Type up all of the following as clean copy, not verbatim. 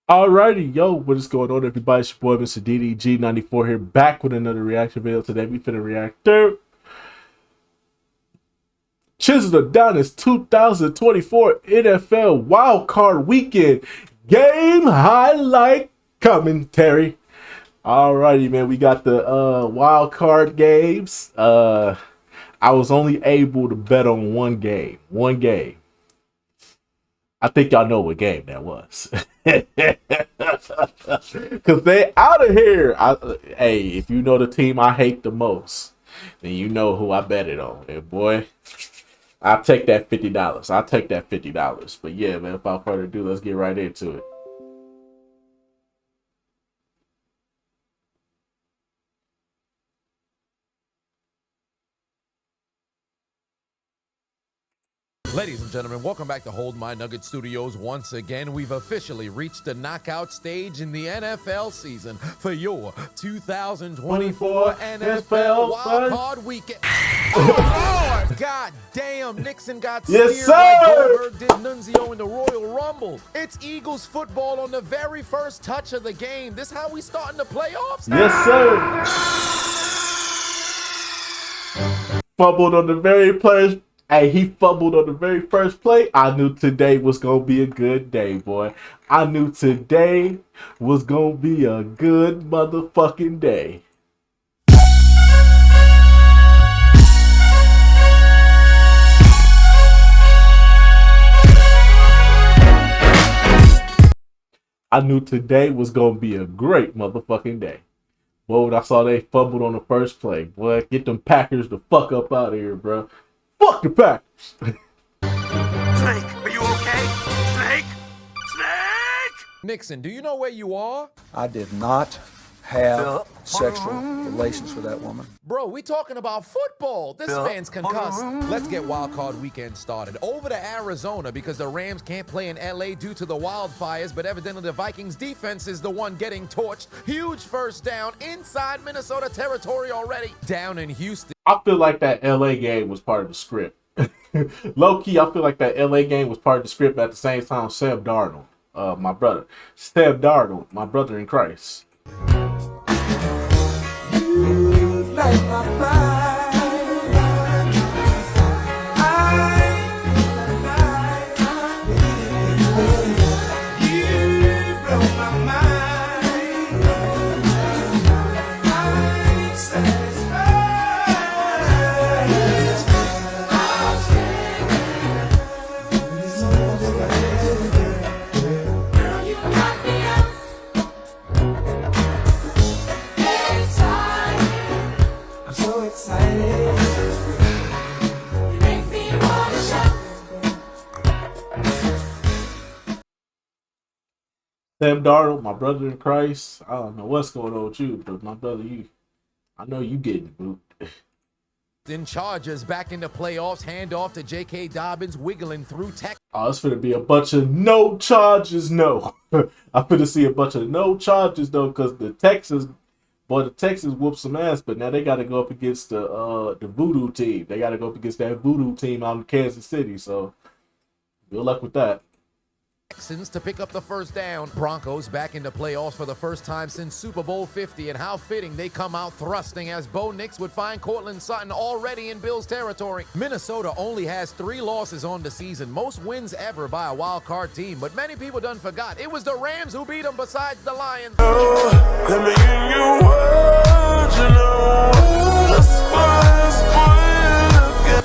Alrighty, yo, what is going on, everybody? It's your boy, Mr. DDG94 here, back with another reaction video. Today, we finna react to Chiseled Adonis 2024 NFL Wildcard Weekend Game Highlight Commentary. Alrighty, man, we got the Wildcard games. I was only able to bet on one game. I think y'all know what game that was. Because they out of here. Hey, if you know the team I hate the most, then you know who I bet it on. And boy, I'll take that $50. I'll take that $50. But yeah, man, without further ado, let's get right into it. Ladies and gentlemen, welcome back to Hold My Nugget Studios. Once again, we've officially reached the knockout stage in the NFL season for your 2024 NFL Wildcard Weekend. Oh, Lord! God damn, Nixon got steered like Goldberg did Nunzio in the Royal Rumble. It's Eagles football on the very first touch of the game. This how we starting the playoffs? Yes, sir. Fumbled on the very first. Hey, he fumbled on the very first play. I knew today was going to be a good day, boy. I knew today was going to be a good motherfucking day. I knew today was going to be a great motherfucking day. Boy, when I saw they fumbled on the first play, boy, get them Packers the fuck up out of here, bro. Fuck the Packers. Snake, are you okay? Snake? Snake! Nixon, do you know where you are? I did not have sexual relations with that woman. Bro, we talking about football. This man's concussed. Let's get Wildcard Weekend started. Over to Arizona because the Rams can't play in LA due to the wildfires, but evidently the Vikings defense is the one getting torched. Huge first down inside Minnesota territory already. Down in Houston. I feel like that LA game was part of the script. Low key, I feel like that LA game was part of the script. At the same time, Sam Darnold, my brother in Christ. You light my fire. You blow my mind. I'm satisfied. Girl, you got me up. I'm so excited. You make me wanna shout. Sam Darnold, my brother in Christ. I don't know what's going on with you, but my brother, I know you getting booed. In Chargers back in the playoffs, handoff to J.K. Dobbins wiggling through tech. Oh, it's finna be a bunch of no charges, no. I'm finna see a bunch of no charges, though, because the Texans whooped some ass, but now they got to go up against the Voodoo team. They got to go up against that Voodoo team out in Kansas City, so good luck with that. Texans to pick up the first down. Broncos back in the playoffs for the first time since Super Bowl 50, and how fitting they come out thrusting as Bo Nix would find Cortland Sutton already in Bills territory. Minnesota only has 3 losses on the season, most wins ever by a wild card team, but many people done forgot it was the Rams who beat them besides the Lions. Let me in your world, you know.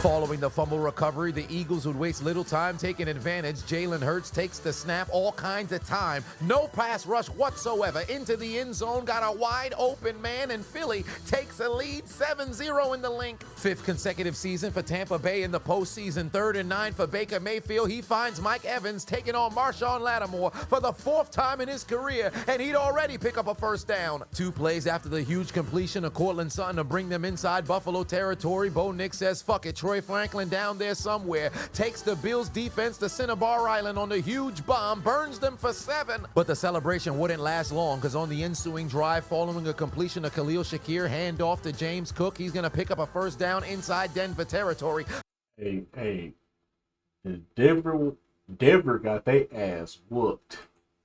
Following the fumble recovery, the Eagles would waste little time taking advantage. Jalen Hurts takes the snap, all kinds of time. No pass rush whatsoever into the end zone. Got a wide open man, and Philly takes a lead 7-0 in the link. 5th consecutive season for Tampa Bay in the postseason. 3rd and 9 for Baker Mayfield. He finds Mike Evans taking on Marshawn Lattimore for the 4th time in his career, and he'd already pick up a first down. 2 plays after the huge completion of Cortland Sutton to bring them inside Buffalo territory. Bo Nix says, fuck it, Troy Franklin down there somewhere takes the Bills defense to Cinnabar Island on the huge bomb, burns them for 7. But the celebration wouldn't last long because on the ensuing drive following a completion of Khalil Shakir, handoff to James Cook, he's going to pick up a first down inside Denver territory. Hey, the Denver got their ass whooped.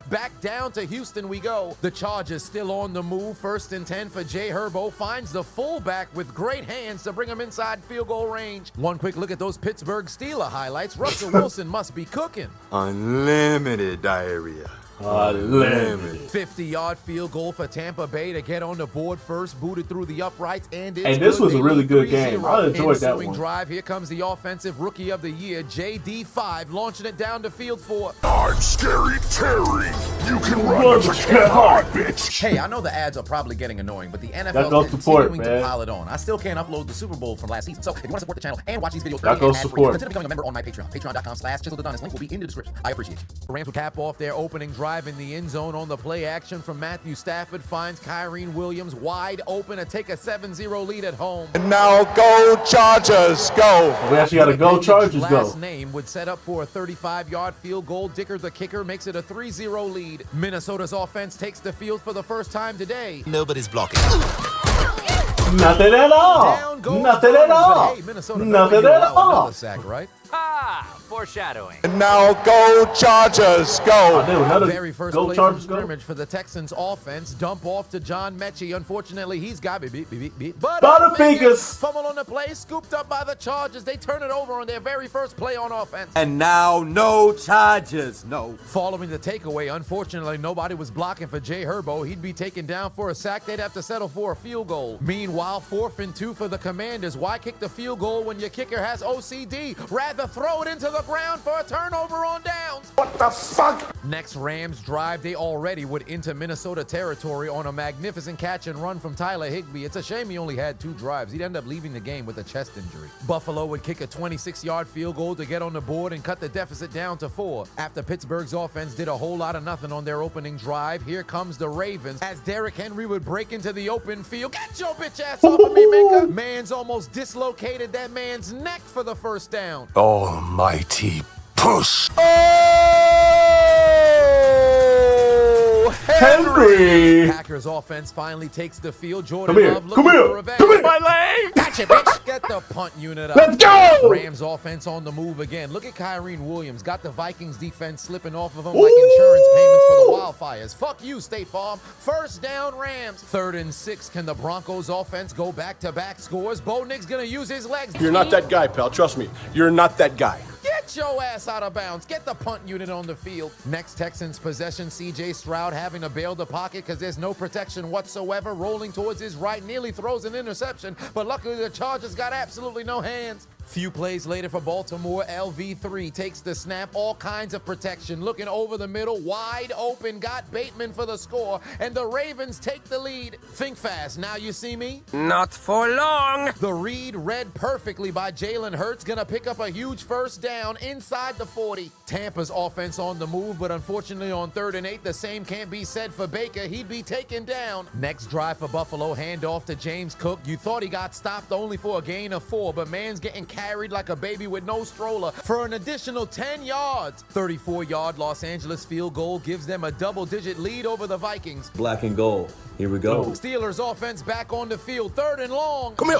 Back down to Houston we go. The Chargers still on the move. 1st and 10 for Jay Herbo. Finds the fullback with great hands to bring him inside field goal range. One quick look at those Pittsburgh Steelers highlights. Russell Wilson must be cooking. Unlimited diarrhea. 50-yard field goal for Tampa Bay to get on the board first, booted through the uprights, and it's And this good. was a They really lead good 3-0. game. I enjoyed that Ensuing one. drive, here comes the offensive rookie of the year, JD5, launching it down the field for. I'm Scary Terry. You can run, but you can't hide, bitch. Hey, I know the ads are probably getting annoying, but the That NFL goes is support, continuing man. to pile it on. I still can't upload the Super Bowl from last season. So if you want to support the channel and watch these videos That early goes and ad-free, support. consider becoming a member on my Patreon. Patreon.com/Chiseled Adonis. Link will be in the description. I appreciate you. The Rams will cap off their opening drive in the end zone on the play action from Matthew Stafford. Finds Kyren Williams wide open to take a 7-0 lead at home. And now go Chargers, go. We actually got to go Chargers Last go. name would set up for a 35-yard field goal. Dicker, the kicker, makes it a 3-0 lead. Minnesota's offense takes the field for the first time today. Nobody's blocking. Nothing at all. Down goes Nothing at Adonis, all. but hey, Minnesota Nothing better at allow all. another sack, right? Foreshadowing. And now go Chargers, go. Dude, another Very first go play Chargers from go. scrimmage for the Texans offense. Dump off to John Mechie. Unfortunately, he's got beep. Butterfingers. Fumble on the play, scooped up by the Chargers. They turn it over on their very first play on offense. And now no Chargers, no. Following the takeaway, unfortunately, nobody was blocking for Jay Herbo. He'd be taken down for a sack. They'd have to settle for a field goal. Meanwhile, 4th and 2 for the Commanders. Why kick the field goal when your kicker has OCD? Rather throw it into the ground for a turnover on downs. What the fuck? Next Rams drive, they already would into Minnesota territory on a magnificent catch and run from Tyler Higbee. It's a shame he only had 2 drives. He'd end up leaving the game with a chest injury. Buffalo would kick a 26-yard field goal to get on the board and cut the deficit down to 4. After Pittsburgh's offense did a whole lot of nothing on their opening drive, here comes the Ravens as Derrick Henry would break into the open field. Get your bitch ass off of me, Minka. Man's almost dislocated that man's neck for the first down. Almighty push. Oh, Henry. Packers offense finally takes the field. Jordan Come here. Love Come looking here. for revenge. Come here. My leg. Gotcha, bitch. Get the punt unit up. Let's go. Rams offense on the move again. Look at Kyren Williams. Got the Vikings defense slipping off of him like insurance payments for the wildfires. Fuck you, State Farm. First down, Rams. 3rd and 6. Can the Broncos offense go back-to-back scores? Bo Nick's gonna use his legs. You're not that guy, pal. Trust me. You're not that guy. Get your ass out of bounds. Get the punt unit on the field. Next Texans possession, C.J. Stroud having to bail the pocket because there's no protection whatsoever. Rolling towards his right, nearly throws an interception, but luckily the Chargers got absolutely no hands. Few plays later for Baltimore, LV3 takes the snap, all kinds of protection, looking over the middle, wide open, got Bateman for the score, and the Ravens take the lead. Think fast, now you see me? Not for long. The read read perfectly by Jalen Hurts, gonna pick up a huge first down inside the 40. Tampa's offense on the move, but unfortunately on 3rd and 8, the same can't be said for Baker. He'd be taken down. Next drive for Buffalo, handoff to James Cook. You thought he got stopped only for a gain of 4, but man's getting carried like a baby with no stroller for an additional 10 yards. 34-yard Los Angeles field goal gives them a double-digit lead over the Vikings. Black and gold. Here we go. Steelers offense back on the field, 3rd and long. Come here.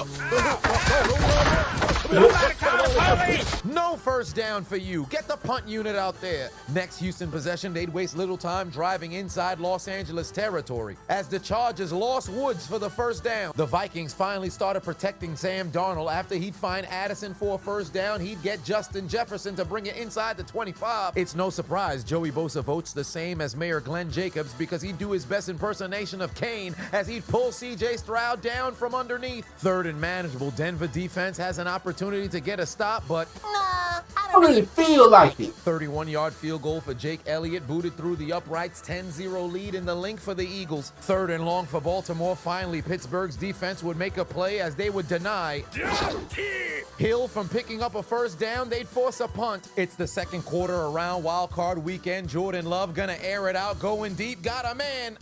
No first down for you. Get the punt unit out there. Next Houston possession, they'd waste little time driving inside Los Angeles territory as the Chargers lost Woods for the first down. The Vikings finally started protecting Sam Darnold. After he'd find Addison for a first down, he'd get Justin Jefferson to bring it inside the 25. It's no surprise Joey Bosa votes the same as Mayor Glenn Jacobs because he'd do his best impersonation of Kane as he'd pull C.J. Stroud down from underneath. 3rd and manageable, Denver defense has an opportunity to get a stop, but I don't really feel like it. 31-yard field goal for Jake Elliott, booted through the uprights, 10-0 lead in the link for the Eagles. 3rd and long for Baltimore. Finally, Pittsburgh's defense would make a play as they would deny Hill from picking up a first down. They'd force a punt. It's the second quarter around Wildcard weekend. Jordan Love gonna air it out, going deep, got a man.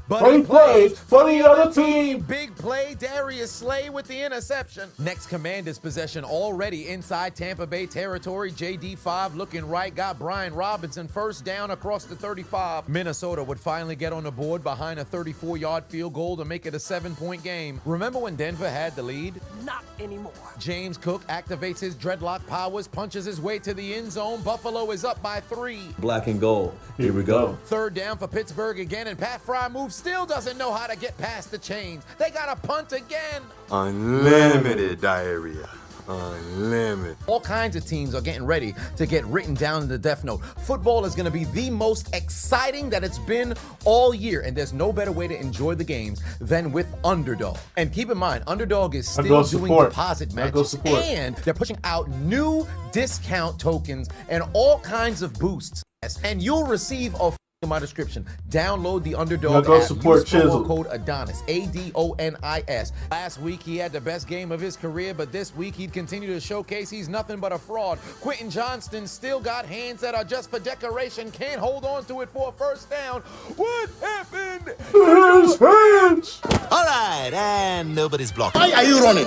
But Funny he plays plays for the other team. Big play, Darius Slay with the interception. Next Commanders possession already inside Tampa Bay territory. territory. JD5 looking right, got Brian Robinson first down across the 35. Minnesota would finally get on the board behind a 34-yard field goal to make it a 7-point game. Remember when Denver had the lead? Not anymore. James Cook activates his dreadlock powers, punches his way to the end zone. Buffalo is up by 3. Black and gold. Here we go. Third down for Pittsburgh again, and Pat Frymouth still doesn't know how to get past the chains. They got to punt again. Unlimited diarrhea. Unlimited. All kinds of teams are getting ready to get written down in the death note. Football is going to be the most exciting that it's been all year, and there's no better way to enjoy the games than with Underdog. And keep in mind, Underdog is still doing deposit matches, and they're pushing out new discount tokens and all kinds of boosts. And you'll receive a in my description. Download the Underdog app. Support Use promo Chiseled. code Adonis, Adonis. Last week he had the best game of his career, but this week he'd continue to showcase he's nothing but a fraud. Quentin Johnston still got hands that are just for decoration, can't hold on to it for a first down. What happened? His hands. All right, and nobody's blocking. Why are you running?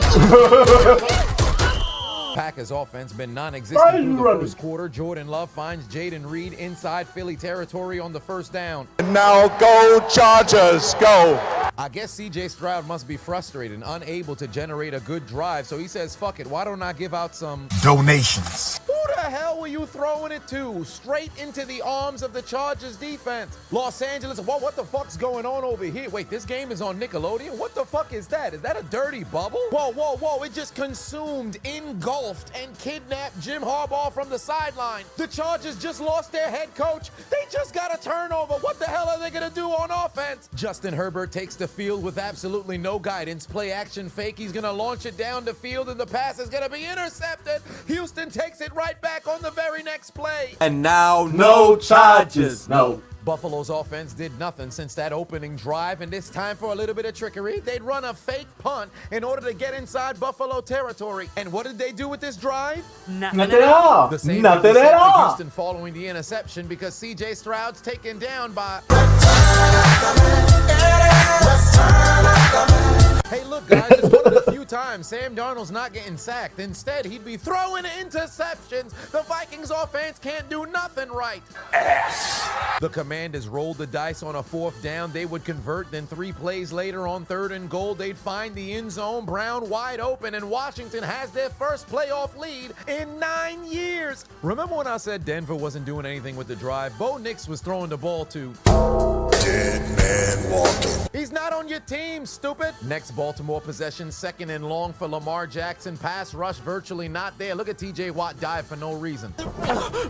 Packers offense been non-existent through the first quarter. Jordan Love finds Jaden Reed inside Philly territory on the first down. And now go Chargers, go. I guess CJ Stroud must be frustrated and unable to generate a good drive, so he says, fuck it, why don't I give out some Donations. Who the hell were you throwing it to? Straight into the arms of the Chargers defense. Los Angeles, whoa, what the fuck's going on over here? Wait, this game is on Nickelodeon? What the fuck is that? Is that a dirty bubble? Whoa, whoa, whoa, it just consumed, engulfed, and kidnapped Jim Harbaugh from the sideline. The Chargers just lost their head coach. They just got a turnover. What the hell are they gonna do on offense? Justin Herbert takes the field with absolutely no guidance. Play action fake. He's gonna launch it down the field, and the pass is gonna be intercepted. Houston takes it right back on the very next play. And now, no charges. No. Buffalo's offense did nothing since that opening drive, and this time for a little bit of trickery, they'd run a fake punt in order to get inside Buffalo territory. And what did they do with this drive? Nothing at all. The same Nothing thing we at said for all. Houston following the interception, because CJ Stroud's taken down by... Hey, look, guys, it's one of the few times Sam Darnold's not getting sacked. Instead, he'd be throwing interceptions. The Vikings offense can't do nothing right. The Commanders rolled the dice on a 4th down. They would convert, then 3 plays later on 3rd and goal, they'd find the end zone. Brown wide open, and Washington has their first playoff lead in 9 years. Remember when I said Denver wasn't doing anything with the drive? Bo Nix was throwing the ball to... Dead man walking. He's not on your team, stupid. Next Baltimore possession, 2nd and long for Lamar Jackson. Pass rush virtually not there. Look at TJ Watt dive for no reason.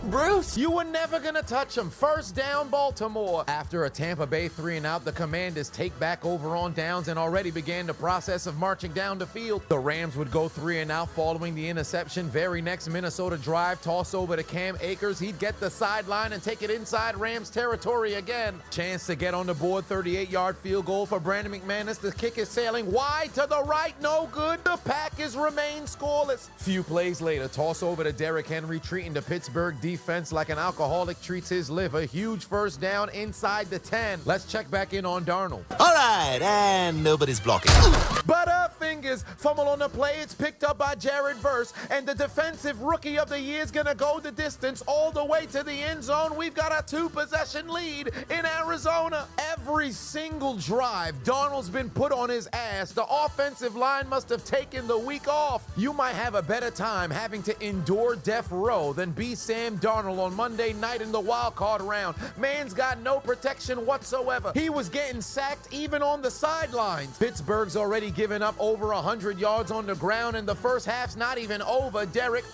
Bruce, you were never gonna touch him. First down, Baltimore. After a Tampa Bay 3 and out, the Commanders take back over on downs and already began the process of marching down the field. The Rams would go 3 and out following the interception. Very next Minnesota drive, toss over to Cam Akers. He'd get the sideline and take it inside Rams territory again. Chance to get on the board, 38-yard field goal for Brandon McManus. The kick is sailing wide to the right, no good. The Packers remain scoreless. Few plays later, toss over to Derrick Henry, treating the Pittsburgh defense like an alcoholic treats his liver. Huge first down inside the 10. Let's check back in on Darnold. All right, and nobody's blocking. Butterfingers, fumble on the play. It's picked up by Jared Verse, and the defensive rookie of the year is gonna go the distance all the way to the end zone. We've got a 2-possession lead in Arizona. Every single drive, Darnold's been put on his ass. The offensive line must have taken the week off. You might have a better time having to endure death row than be Sam Darnold on Monday night in the wildcard round. Man's got no protection whatsoever. He was getting sacked even on the sidelines. Pittsburgh's already given up over 100 yards on the ground, and the first half's not even over. Derrick,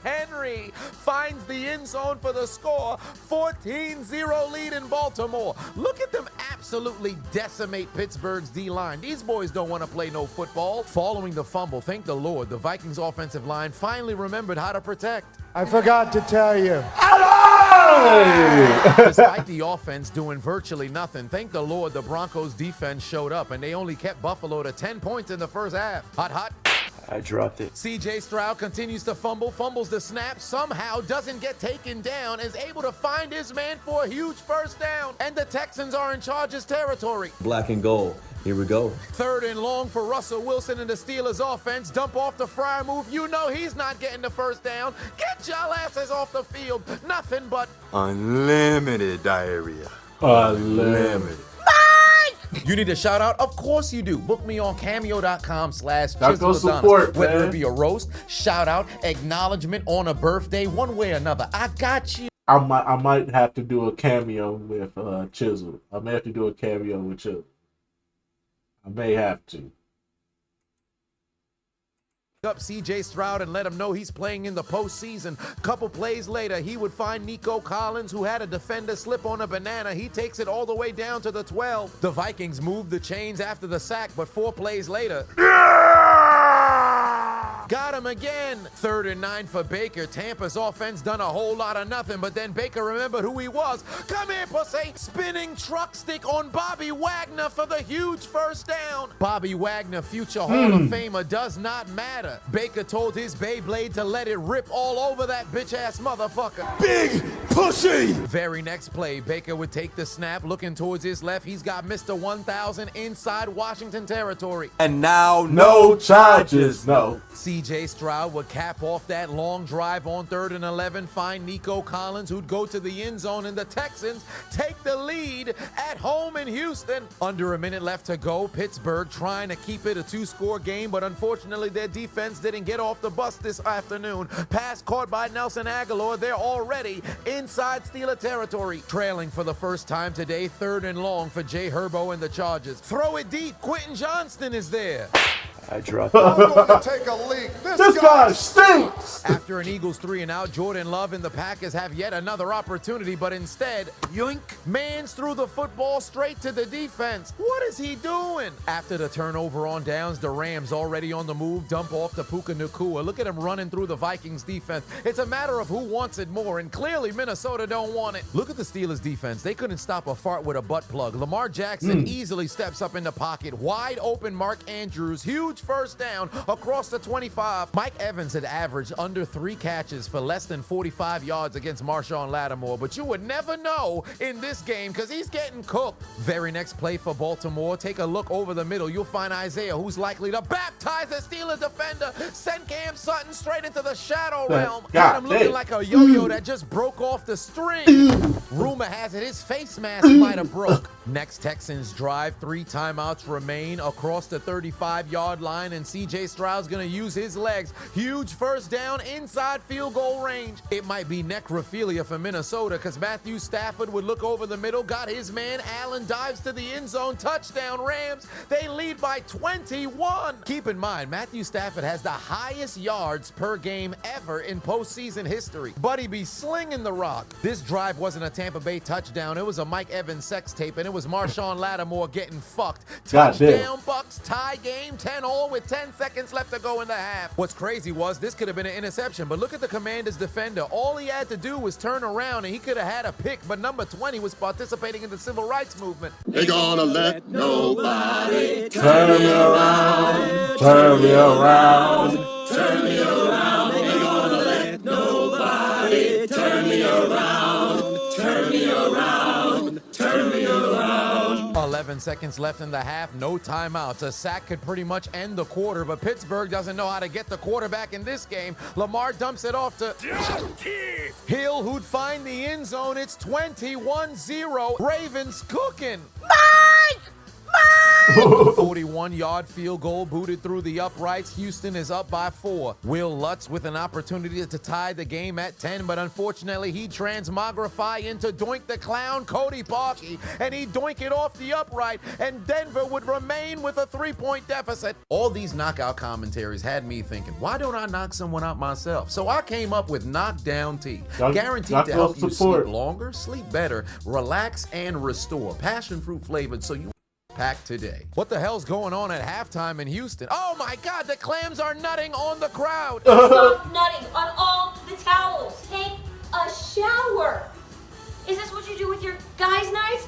Henry finds the end zone for the score. 14-0 lead in Baltimore. Look at them absolutely decimate Pittsburgh's D-line. These boys don't want to play no football. Following the fumble, thank the Lord, the Vikings offensive line finally remembered how to protect. I forgot to tell you. Despite the offense doing virtually nothing, thank the Lord the Broncos defense showed up, and they only kept Buffalo to 10 points in the first half. Hot, hot. I dropped it. CJ Stroud continues to fumbles the snap, somehow doesn't get taken down, is able to find his man for a huge first down, and the Texans are in Chargers territory. Black and gold. Here we go. 3rd and long for Russell Wilson and the Steelers offense. Dump off the Fryer move. You know he's not getting the first down. Get y'all asses off the field. Nothing but Unlimited diarrhea. Unlimited. You need a shout out? Of course you do. Book me on cameo.com/Chiseled support, whether man. it be a roast, shout out, acknowledgement on a birthday, one way or another. I got you. I might have to do a cameo with Chiseled. I may have to do a cameo with Chiseled. I may have to. Up CJ Stroud and let him know he's playing in the postseason. Couple plays later, he would find Nico Collins, who had a defender slip on a banana. He takes it all the way down to the 12. The Vikings moved the chains after the sack, but 4 plays later. Got him again. 3rd and 9 for Baker. Tampa's offense done a whole lot of nothing, but then Baker remembered who he was. Come here, pussy. Spinning truck stick on Bobby Wagner for the huge first down. Bobby Wagner, future Hall of Famer, does not matter. Baker told his Beyblade to let it rip all over that bitch-ass motherfucker. Big pussy! Very next play, Baker would take the snap, looking towards his left. He's got Mr. 1000 inside Washington territory. And now, No charges. No. CJ Stroud would cap off that long drive on 3rd and 11, find Nico Collins, who'd go to the end zone, and the Texans take the lead at home in Houston. Under a minute left to go, Pittsburgh trying to keep it a 2-score game, but unfortunately their defense didn't get off the bus this afternoon. Pass caught by Nelson Aguilar. They're already inside Steeler territory. Trailing for the first time today, 3rd and long for Jay Herbo and the Chargers. Throw it deep. Quentin Johnston is there. I dropped it. I'm going to take a leak. This guy stinks. After an Eagles 3 and out, Jordan Love and the Packers have yet another opportunity, but instead, yoink, Mans threw the football straight to the defense. What is he doing? After the turnover on downs, the Rams already on the move, dump off to Puka Nacua. Look at him running through the Vikings defense. It's a matter of who wants it more, and clearly Minnesota don't want it. Look at the Steelers defense. They couldn't stop a fart with a butt plug. Lamar Jackson easily steps up in the pocket. Wide open Mark Andrews. Huge first down across the 25. Mike Evans had averaged under 3 catches for less than 45 yards against Marshawn Lattimore, but you would never know in this game because he's getting cooked. Very next play for Baltimore, take a look over the middle. You'll find Isaiah, who's likely to baptize a Steelers defender. Send Cam Sutton straight into the shadow realm. Got him looking like a yo-yo that just broke off the string. Rumor has it his face mask might have broke. Next Texans drive, 3 timeouts remain across the 35-yard line, and CJ Stroud's gonna use his legs. Huge first down inside field goal range. It might be necrophilia for Minnesota because Matthew Stafford would look over the middle, got his man. Allen dives to the end zone. Touchdown Rams. They lead by 21. Keep in mind, Matthew Stafford has the highest yards per game ever in postseason history. But he be slinging the rock. This drive wasn't a Tampa Bay touchdown. It was a Mike Evans sex tape, and it was Marshawn Lattimore getting fucked. Touchdown Bucks, tie game, 10-all with 10 seconds left to go in the half. What's crazy was this could have been an interception, but look at the Commanders defender. All he had to do was turn around and he could have had a pick, but number 20 was participating in the civil rights movement. They gonna let nobody Turn me around. Turn me around. turn me around. They gonna let nobody turn me around. Turn me around. Turn me around. 11 seconds left in the half, no timeouts. A sack could pretty much end the quarter, but Pittsburgh doesn't know how to get the quarterback in this game. Lamar dumps it off to Hill, who'd find the end zone. It's 21-0. Ravens cooking. 41-yard field goal booted through the uprights. Houston is up by 4. Will Lutz with an opportunity to tie the game at 10, but unfortunately he transmogrify into Doink the Clown, Cody Parkey, and he doink it off the upright, and Denver would remain with a 3-point deficit. All these knockout commentaries had me thinking, why don't I knock someone out myself? So I came up with Knockdown Tea, guaranteed to help you sleep longer, sleep better, relax, and restore. Passion fruit flavored, so you pack today. What the hell's going on at halftime in Houston? Oh my God, the clams are nutting on the crowd. Stop nutting on all the towels. Take a shower. Is this what you do with your guys' nights?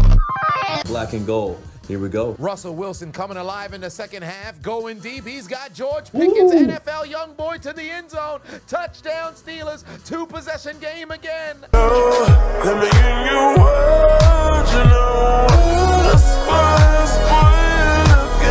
Black and gold. Here we go. Russell Wilson coming alive in the second half, going deep. He's got George Pickens, NFL young boy, to the end zone. Touchdown Steelers, 2-possession game again.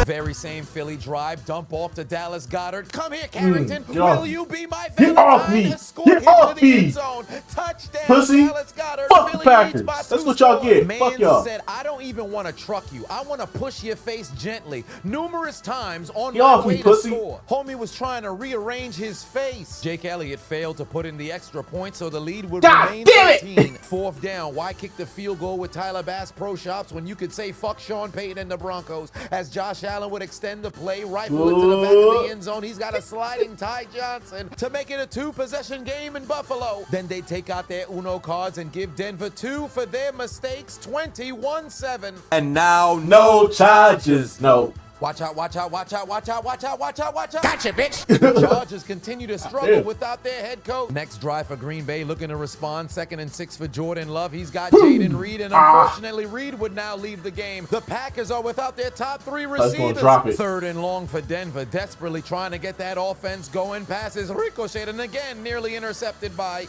Very same Philly drive, dump off to Dallas Goedert. Come here, Carrington. Will you be my Get off me. Get off me. Touchdown, Pussy. Dallas Goedert. Fuck Philly Packers. leads by That's 2 what y'all scores. get. Man Fuck y'all. said, I don't even want to truck you. I want to push your face gently. Numerous times on Get my off way me, to pussy. score. Homie was trying to rearrange his face. Jake Elliott failed to put in the extra point, so the lead would God remain damn it. 13. Fourth down. Why kick the field goal with Tyler Bass Pro Shops when you could say fuck Sean Payton and the Broncos? As Josh Allen would extend the play, rifle it to the back of the end zone. He's got a sliding Ty Johnson to make it a 2-possession game in Buffalo. Then they take out their Uno cards and give Denver 2 for their mistakes, 21-7. And now, No charges. No. Watch out, watch out, watch out, watch out, watch out, watch out, watch out. Gotcha, bitch. The Chargers continue to struggle Damn. without their head coach. Next drive for Green Bay, looking to respond. 2nd and 6 for Jordan Love. He's got Jaden Reed, and unfortunately, Reed would now leave the game. The Packers are without their top 3 receivers. gonna drop it. 3rd and long for Denver, desperately trying to get that offense going. Passes ricocheted and again nearly intercepted by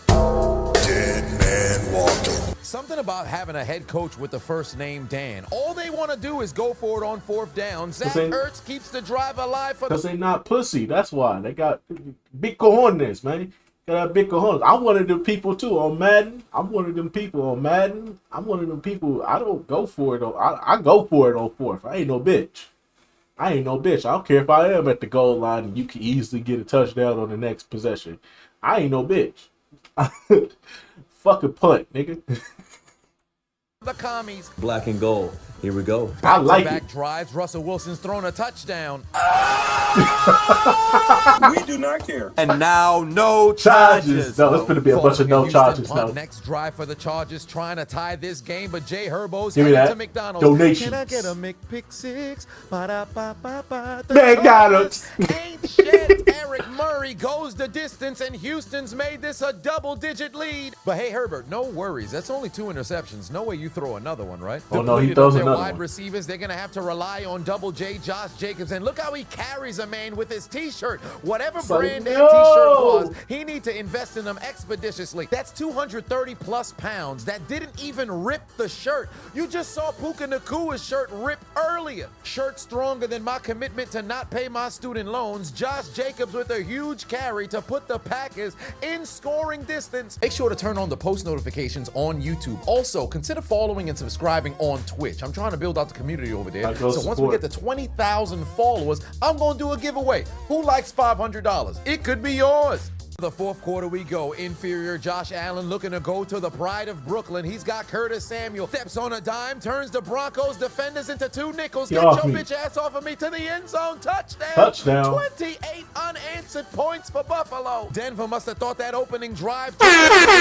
Dead man walking. something about having a head coach with the first name Dan. All they want to do is go for it on 4th down. Zach Ertz keeps the drive alive for Because they not pussy. That's why. They got big cojones, man. They got big cojones. I'm one of them people, too, on Madden. I'm one of them people on Madden. I'm one of them people. I don't go for it. I go for it on 4th. I ain't no bitch. I ain't no bitch. I don't care if I am at the goal line and you can easily get a touchdown on the next possession. I ain't no bitch. Fucking punt, nigga. the commies. black and gold. Here we go. I like Back it. drives. Russell Wilson's thrown a touchdown. We do not care. And now, no Charges. charges. No, it's going to be a bunch of no Houston charges punt. now. Next drive for the Chargers, trying to tie this game, but Jay Herbo's Give me headed that. to McDonald's. Donations. Can I get a McPick 6? Ba-da-ba-ba-ba. The Man, got Chargers ain't shit. Eric Murray goes the distance, and Houston's made this a double-digit lead. But hey, Herbert, no worries. That's only 2 interceptions. No way you throw another one, right? Oh, no, he Depleted throws of their another wide one. receivers, they're going to have to rely on Double J, Josh Jacobs. And look how he carries a man with his T-shirt. Whatever It's like, brand that no. T-shirt was, he needs to invest in them expeditiously. That's 230 plus pounds. That didn't even rip the shirt. You just saw Puka Nakua's shirt rip earlier. Shirt stronger than my commitment to not pay my student loans. Josh Jacobs with a huge carry to put the Packers in scoring distance. Make sure to turn on the post notifications on YouTube. Also, consider following and subscribing on Twitch. I'm trying to build out the community over there. So once we get to 20,000 followers, I'm going to do a giveaway. Who likes $500? It could be yours. The 4th quarter we go. Inferior Josh Allen looking to go to the pride of Brooklyn. He's got Curtis Samuel. Steps on a dime, turns the Broncos defenders into 2 nickels. Get your bitch ass off of me to the end zone. Touchdown. Touchdown. 28 unanswered points for Buffalo. Denver must have thought that opening drive. First and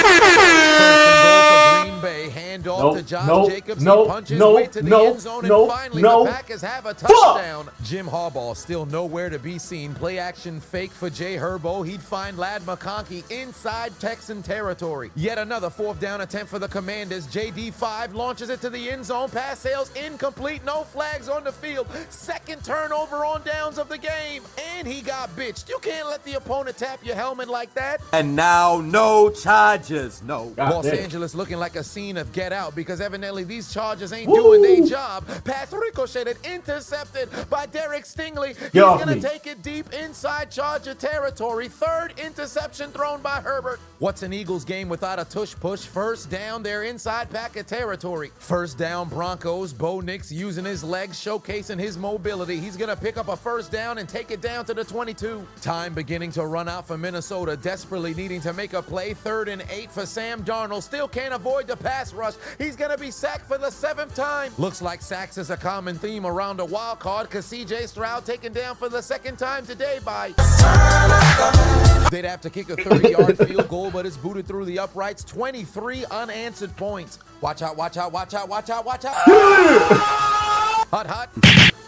goal for Green Bay. Hand off to Josh Jacobs. He punches his way to the end zone. And finally, the Packers have a touchdown. Jim Harbaugh still nowhere to be seen. Play action fake for Jay Herbo. He'd find Lad McConkey inside Texan territory. Yet another 4th down attempt for the Commanders. JD5 launches it to the end zone. Pass sails incomplete. No flags on the field. 2nd turnover on downs of the game. And he got bitched. You can't let the opponent tap your helmet like that. And now, no charges. No. Los Angeles looking like a scene of Get Out because evidently these Chargers ain't doing their job. Pass ricocheted, intercepted by Derek Stingley. He's going to take it deep inside Charger territory. 3rd interception thrown by Herbert. What's an Eagles game without a tush push? 1st down, they're inside Packer territory. 1st down, Broncos. Bo Nix using his legs, showcasing his mobility. He's going to pick up a 1st down and take it down to the 22. Time beginning to run out for Minnesota, desperately needing to make a play. 3rd and 8 for Sam Darnold. Still can't avoid the pass rush. He's going to be sacked for the 7th time. Looks like sacks is a common theme around a wild card because C.J. Stroud taken down for the 2nd time today by... They'd have to kick a 30-yard field goal, but it's booted through the uprights. 23 unanswered points. Watch out, watch out, watch out, watch out, watch out. Hot, hot.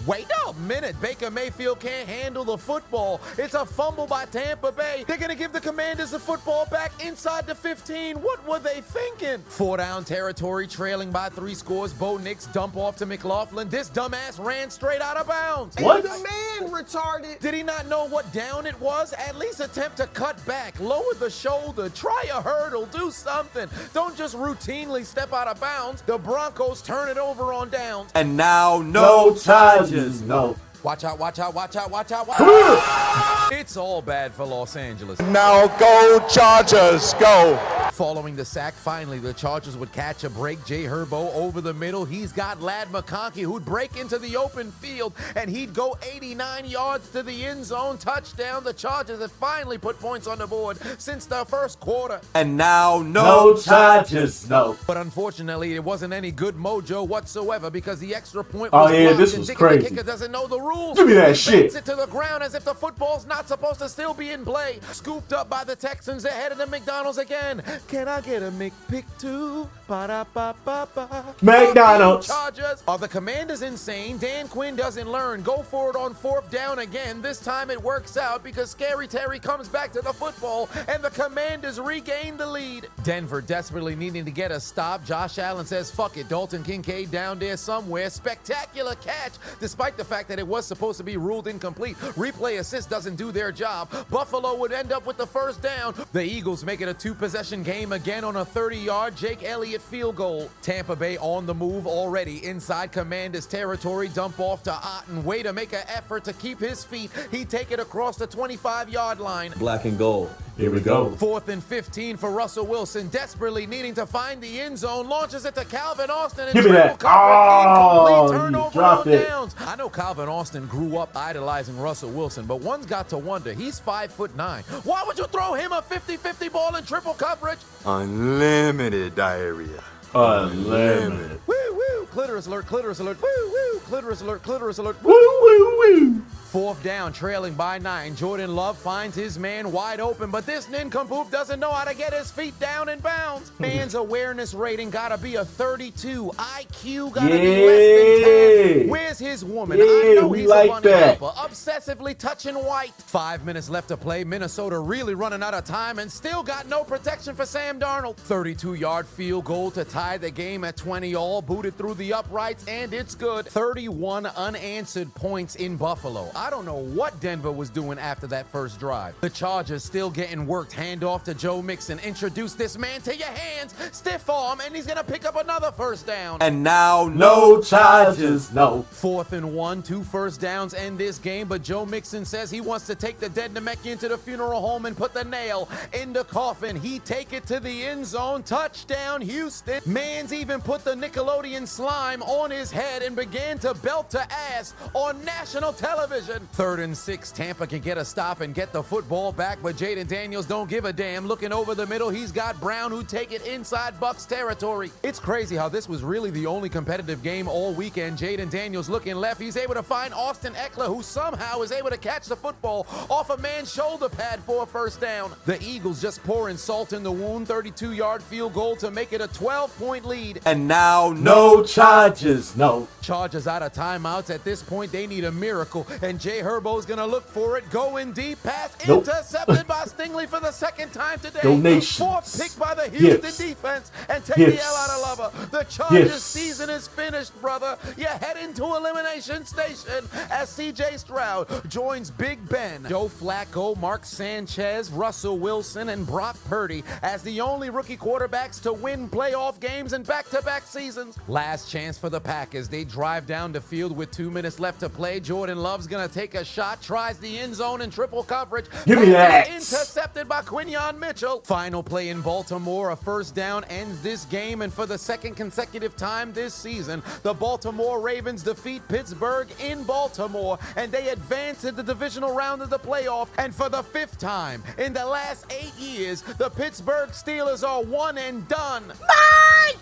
Wait a minute. Baker Mayfield can't handle the football. It's a fumble by Tampa Bay. They're going to give the Commanders the football back inside the 15. What were they thinking? 4-down territory, trailing by 3 scores. Bo Nix dump off to McLaughlin. This dumbass ran straight out of bounds. What? The man retarded. Did he not know what down it was? At least attempt to cut back. Lower the shoulder. Try a hurdle. Do something. Don't just routinely step out of bounds. The Broncos turn it over on downs. And now No charges. No. Watch out, watch out, watch out, watch out, watch out. It's all bad for Los Angeles. Now go Chargers, go. Following the sack, finally, the Chargers would catch a break. Jay Herbo over the middle. He's got Ladd McConkey, who'd break into the open field, and he'd go 89 yards to the end zone. Touchdown. The Chargers have finally put points on the board since the first quarter. And now No charges. No. But unfortunately, it wasn't any good mojo whatsoever because the extra point Oh, was yeah, blocked, this and was Dick crazy. The kicker doesn't know the rules. Give me that He shit. bends it to the ground as if the football's not supposed to still be in play. Scooped up by the Texans. They're headed to McDonald's again. Can I get a McPick too? Ba-da-ba-ba-ba. McDonald's. Chargers. Are the Commanders insane? Dan Quinn doesn't learn. Go for it on 4th down again. This time it works out because Scary Terry comes back to the football and the Commanders regain the lead. Denver desperately needing to get a stop. Josh Allen says, fuck it. Dalton Kincaid down there somewhere. Spectacular catch, despite the fact that it was supposed to be ruled incomplete. Replay assist doesn't do their job. Buffalo would end up with the 1st down. The Eagles make it a 2-possession game again on a 30-yard Jake Elliott field goal. Tampa Bay on the move already inside Commanders territory. Dump off to Otten. Way to make an effort to keep his feet. He'd take it across the 25-yard line. Black and gold. Here we go. 4th and 15 for Russell Wilson, desperately needing to find the end zone. Launches it to Calvin Austin. And Give me that. triple coverage. Oh, Incomplete you turnover dropped on it. downs. I know Calvin Austin grew up idolizing Russell Wilson, but one's got to wonder. He's 5'9". Why would you throw him a 50-50 ball in triple coverage? Unlimited diarrhea. Unlimited. Woo, woo. Clitoris alert, clitoris alert. Woo, woo. Clitoris alert, clitoris alert. Woo, woo, woo. 4th down, trailing by 9. Jordan Love finds his man wide open, but this nincompoop doesn't know how to get his feet down in bounds. Man's awareness rating gotta be a 32. IQ gotta be less than 10. Where's his woman? I know we he's like a bunny that. helper, obsessively touching white. 5 minutes left to play. Minnesota really running out of time and still got no protection for Sam Darnold. 32-yard field goal to tie the game at 20 all. Booted through the uprights, and it's good. 31 unanswered points in Buffalo. I don't know what Denver was doing after that first drive. The Chargers still getting worked. Hand off to Joe Mixon. Introduce this man to your hands. Stiff arm, and he's going to pick up another 1st down. And now No charges. No. 4th and 1, 2 first downs end this game, but Joe Mixon says he wants to take the dead Namekian to the funeral home and put the nail in the coffin. He take it to the end zone. Touchdown, Houston. Mans even put the Nickelodeon slime on his head and began to belt to ass on national television. 3rd and 6, Tampa can get a stop and get the football back, but Jaden Daniels don't give a damn. Looking over the middle, he's got Brown who take it inside Bucs territory. It's crazy how this was really the only competitive game all weekend. Jaden Daniels looking left. He's able to find Austin Eckler, who somehow is able to catch the football off a man's shoulder pad for a 1st down. The Eagles just pouring salt in the wound. 32-yard field goal to make it a 12-point lead. and now No charges. No. Chargers out of timeouts. At this point, they need a miracle, and Jay Herbo's gonna look for it. Going deep, pass Nope. intercepted by Stingley for the 2nd time today. Donations. 4th pick by the Houston Gifts. defense, and take Gifts. the L out of Lover. The Chargers Gifts. season is finished, brother. You head into elimination station as C.J. Stroud joins Big Ben, Joe Flacco, Mark Sanchez, Russell Wilson, and Brock Purdy as the only rookie quarterbacks to win playoff games in back-to-back seasons. Last chance for the Packers. They drive down the field with 2 minutes left to play. Jordan Love's gonna take a shot, tries the end zone in triple coverage. Give me Pass that. intercepted by Quinion Mitchell. Final play in Baltimore. A 1st down ends this game, and for the 2nd consecutive time this season, the Baltimore Ravens defeat Pittsburgh in Baltimore, and they advance to the divisional round of the playoff. And for the 5th time in the last 8 years, the Pittsburgh Steelers are one and done. Mike!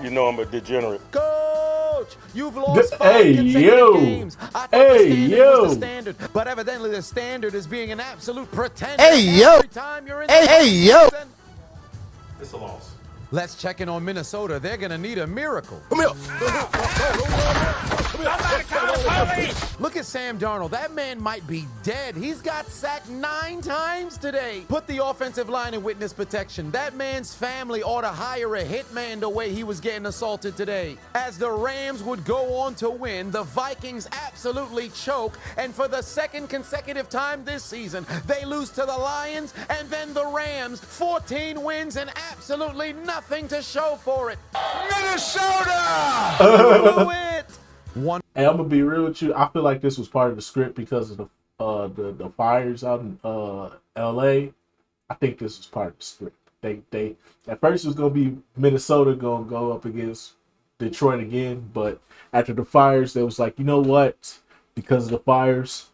You know I'm a degenerate. Coach, you've lost 5 Hey, consecutive yo. games. I thought Hey, the standard yo. was the standard, but evidently the standard is being an absolute pretender. Hey, yo. Every time you're in Hey, the hey, yo. season. It's a loss. Let's check in on Minnesota. They're going to need a miracle. Come here. Look at Sam Darnold. That man might be dead. He's got sacked 9 times today. Put the offensive line in witness protection. That man's family ought to hire a hitman the way he was getting assaulted today. As the Rams would go on to win, the Vikings absolutely choke, and for the second consecutive time this season, they lose to the Lions, and then the Rams, 14 wins and absolutely nothing to show for it. Minnesota! Do it! Hey, I'm gonna be real with you. I feel like this was part of the script because of the fires out in LA. I think this was part of the script. They at first it was gonna be Minnesota gonna go up against Detroit again, but after the fires, they was like, you know what? Because of the fires,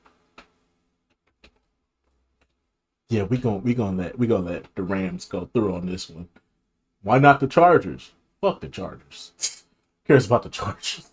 yeah, we gonna let the Rams go through on this one. Why not the Chargers? Fuck the Chargers. Who cares about the Chargers?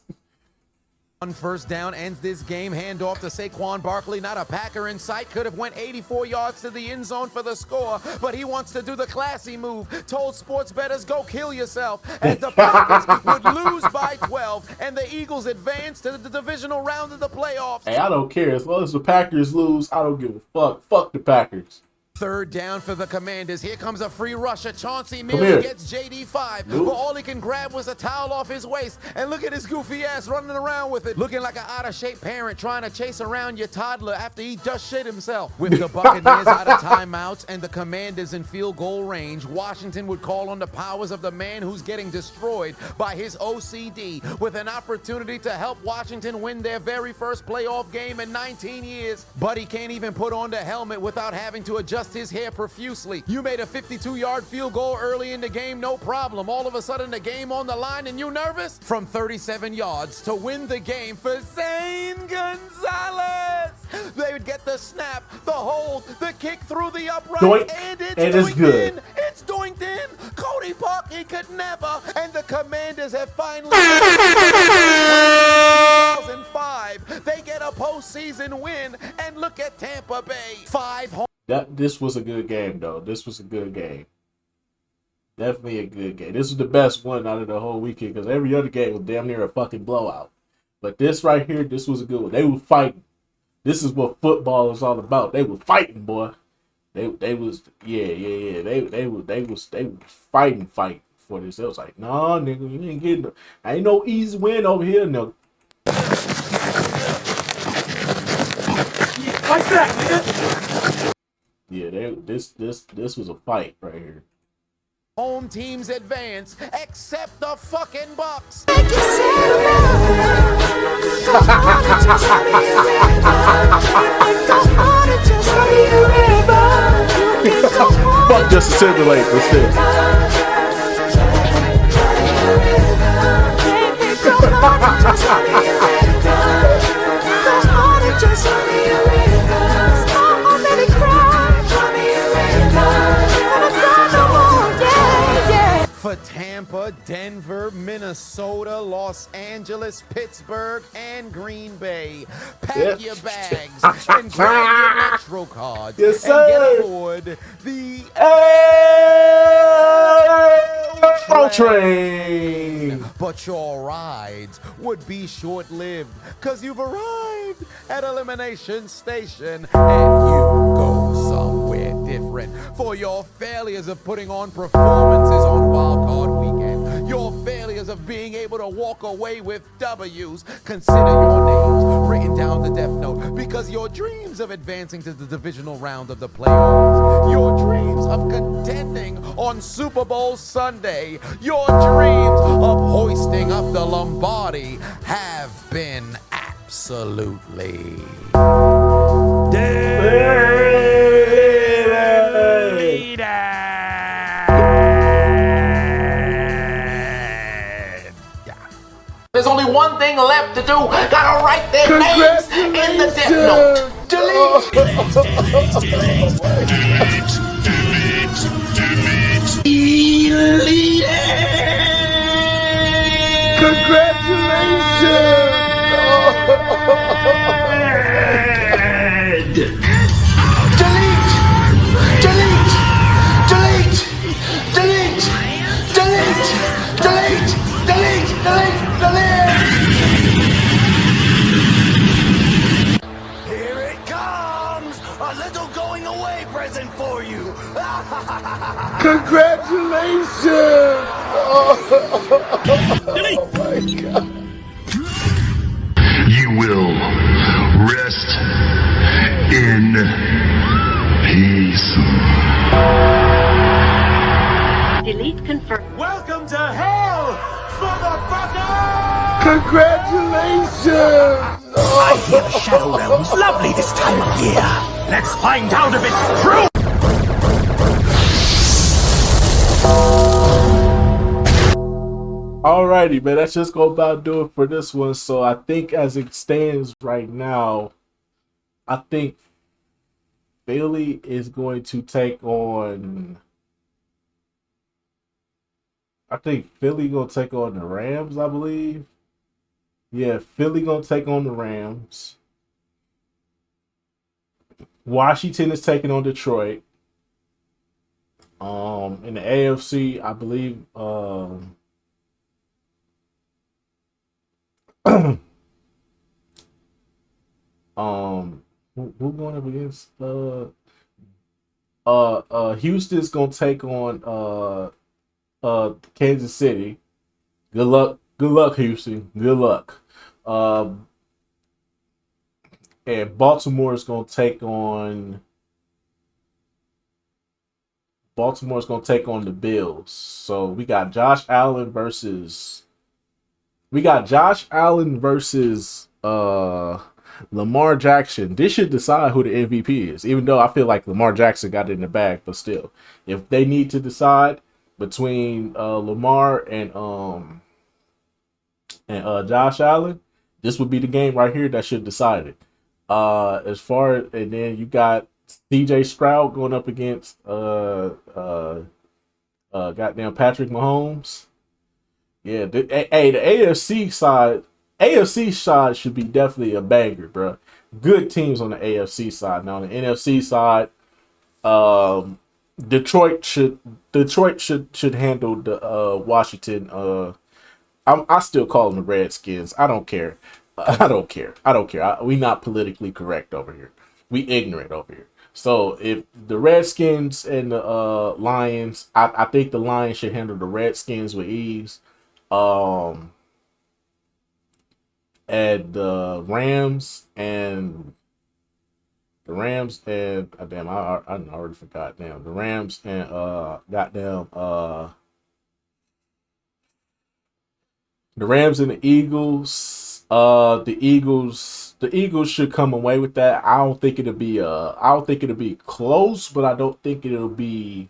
One first down ends this game. Handoff to Saquon Barkley. Not a Packer in sight. Could have went 84 yards to the end zone for the score, but he wants to do the classy move. Told sports bettors, go kill yourself, as the Packers would lose by 12, and the Eagles advance to the divisional round of the playoffs. Hey, I don't care. As long as the Packers lose, I don't give a fuck. Fuck the Packers. Third down for the Commanders. Here comes a free rusher. Chauncey Miller gets JD5, but all he can grab was a towel off his waist. And look at his goofy ass running around with it, looking like an out-of-shape parent trying to chase around your toddler after he just shit himself. With the Buccaneers out of timeouts and the Commanders in field goal range, Washington would call on the powers of the man who's getting destroyed by his OCD, with an opportunity to help Washington win their very first playoff game in 19 years. But he can't even put on the helmet without having to adjust his hair profusely. You made a 52-yard field goal early in the game, no problem. All of a sudden, the game on the line, and you nervous? From 37 yards to win the game for Zane Gonzalez. They would get the snap, the hold, the kick through the upright, and it's good. It's doinked in. Cody Parkey could never, and the Commanders have finally 2005. They get a postseason win, and look at Tampa Bay. 5 home. This was a good game, though. This was a good game. Definitely a good game. This was the best one out of the whole weekend because every other game was damn near a fucking blowout. But this right here, this was a good one. They were fighting. This is what football is all about. They were fighting, boy. They was They was fighting for this. It was like, nah, nigga, you ain't getting. Ain't no easy win over here, no. Like that, nigga. Yeah, this was a fight right here. Home teams advance, except the fucking Bucks. Fuck Justin Timberlake, that's it. For Tampa, Denver, Minnesota, Los Angeles, Pittsburgh, and Green Bay. Pack your bags and grab your Metro cards and get aboard the Metro train. But your rides would be short-lived because you've arrived at Elimination Station and you go somewhere different. For your failures of putting on performances on Wildcard weekend, your failures of being able to walk away with W's, consider your names written down the death note, because your dreams of advancing to the divisional round of the playoffs, your dreams of contending on Super Bowl Sunday, your dreams of hoisting up the Lombardi have been absolutely There's only one thing left to do. Gotta write their names in the death note. Delete. Delete. Delete! Delete! Delete! Delete! Here it comes! A little going away present for you! Congratulations! Delete! Oh my God. You will rest in peace. Delete confirm. Welcome to hell, motherfucker! Congratulations! I hear the Shadow Realm's lovely this time of year. Let's find out if it's true! Alrighty, man, that's just gonna about do it for this one. So I think as it stands right now, I think Philly is going to take on. I think Philly gonna take on the Rams, I believe. Yeah, Philly gonna take on the Rams. Washington is taking on Detroit. In the AFC, I believe who going up against Houston's gonna take on Kansas City. Good luck, Houston. Good luck. And Baltimore is gonna take on the Bills. So we got Josh Allen versus Lamar Jackson. This should decide who the MVP is, even though I feel like Lamar Jackson got it in the bag, but still, if they need to decide between Lamar and Josh Allen, this would be the game right here that should decide it. And then you got CJ Stroud going up against goddamn Patrick Mahomes. Yeah, the AFC side should be definitely a banger, bro. Good teams on the AFC side. Now on the NFC side, Detroit should handle the Washington. I still call them the Redskins. I don't care. We not politically correct over here. We ignorant over here. So if the Redskins and the Lions, I think the Lions should handle the Redskins with ease. And the Rams and damn, I already forgot. Damn, the Rams and the Rams and the Eagles. The Eagles should come away with that. I don't think it'll be close, but I don't think it'll be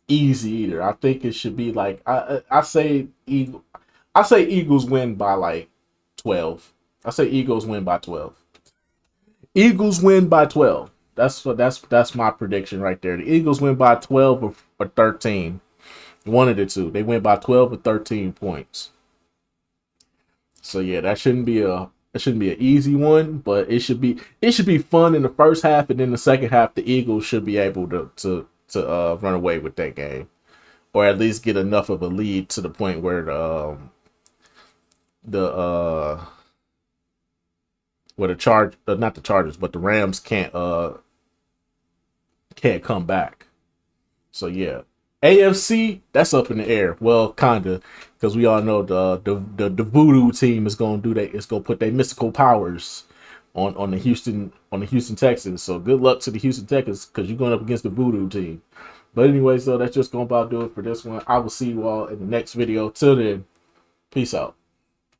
easy either. I think it should be like I say Eagles win by like 12. I say Eagles win by 12. Eagles win by 12. That's my prediction right there. The Eagles win by 12 or 13. One of the two. They win by 12 or 13 points. So yeah, that shouldn't be an easy one, but it should be fun in the first half, and then the second half the Eagles should be able to run away with that game, or at least get enough of a lead to the point where the Rams can't come back. So yeah, AFC, that's up in the air. Well, kinda, because we all know the Voodoo team is gonna do that. It's gonna put their mystical powers on the Houston Texans. So good luck to the Houston Texans, because you're going up against the Voodoo team. But anyway, so that's just gonna about do it for this one. I will see you all in the next video. Till then, peace out.